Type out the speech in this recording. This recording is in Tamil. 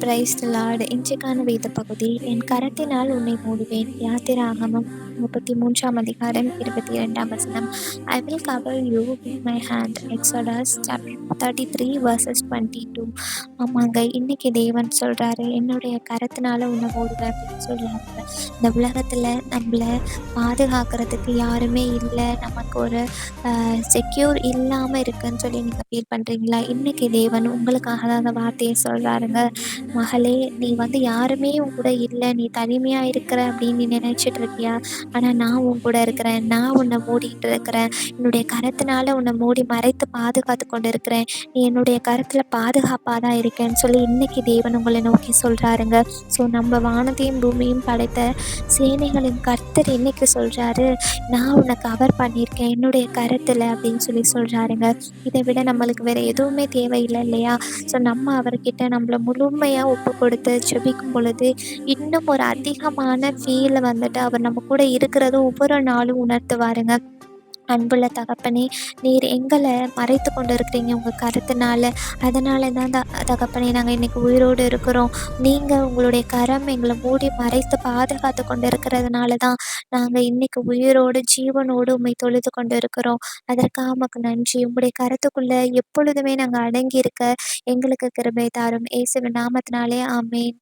Praise the Lord. இன்றைக்கான வேத பகுதி, என் கரத்தினால் உன்னை மூடுவேன். யாத்திராகமம் 33ஆம் அதிகாரம் 22ஆம் வசனம். I will cover you with my hand. Exodus chapter 33 versus 22. ஆமாங்க, இன்னைக்கு தேவன் சொல்றாரு, என்னுடைய கரத்தினால உன்னை மூடுவேன் அப்படின்னு சொல்றாருங்க. இந்த உலகத்துல நம்மள பாதுகாக்கிறதுக்கு யாருமே இல்லை, நமக்கு ஒரு செக்யூர் இல்லாம இருக்குன்னு சொல்லி நீங்க ஃபீல் பண்றீங்களா? இன்னைக்கு தேவன் உங்களுக்காக தான் அந்த வார்த்தையை சொல்றாருங்க. மகளே, நீ யாருமே உன் கூட இல்லை, நீ தனிமையா இருக்கிற அப்படின்னு நீ நினைச்சிட்டு இருக்கியா? ஆனா நான் உன் கூட இருக்கிறேன், நான் உன்னை மூடிட்டு இருக்கிறேன், என்னுடைய கரத்தினால உன்னை மூடி மறைத்து பாதுகாத்து கொண்டு இருக்கிறேன், நீ என்னுடைய கரத்துல பாதுகாப்பாக தான் இருக்கேன்னு சொல்லி இன்னைக்கு தேவன் உங்களை நோக்கி சொல்றாருங்க. ஸோ நம்ம வானத்தையும் பூமியும் படைத்த சேனைகளின் கர்த்தர் இன்னைக்கு சொல்றாரு, நான் உன்னை கவர் பண்ணியிருக்கேன் என்னுடைய கரத்துல அப்படின்னு சொல்லி சொல்றாருங்க. இதை விட நம்மளுக்கு வேற எதுவுமே தேவையில்லை இல்லையா? ஸோ நம்ம அவர்கிட்ட நம்மளை முழுமையாக ஒப்பு கொடுத்து ஜெபிக்கும் பொழுது இன்னும் ஒரு அதிகமான ஃபீலை அவர் நம்ம கூட இருக்கிறத ஒவ்வொரு நாளும் உணர்த்துவாருங்க. அன்புள்ள தகப்பனே, நீர் எங்களை மறைத்து கொண்டு இருக்கிறீங்க உங்கள் கருத்தினால. அதனால தான் தகப்பனே, நாங்கள் இன்னைக்கு உயிரோடு இருக்கிறோம். நீங்கள் உங்களுடைய கரம் எங்களை மூடி மறைத்து பாதுகாத்து கொண்டு இருக்கிறதுனால தான் நாங்கள் இன்னைக்கு உயிரோடு ஜீவனோடு உம்மை தொழுது கொண்டு இருக்கிறோம். அதற்காக உமக்கு நன்றி. உங்களுடைய கருத்துக்குள்ளே எப்பொழுதுமே நாங்கள் அடங்கி இருக்க எங்களுக்கு கிருபை தாரும். இயேசுவின் நாமத்தினாலே ஆமென்.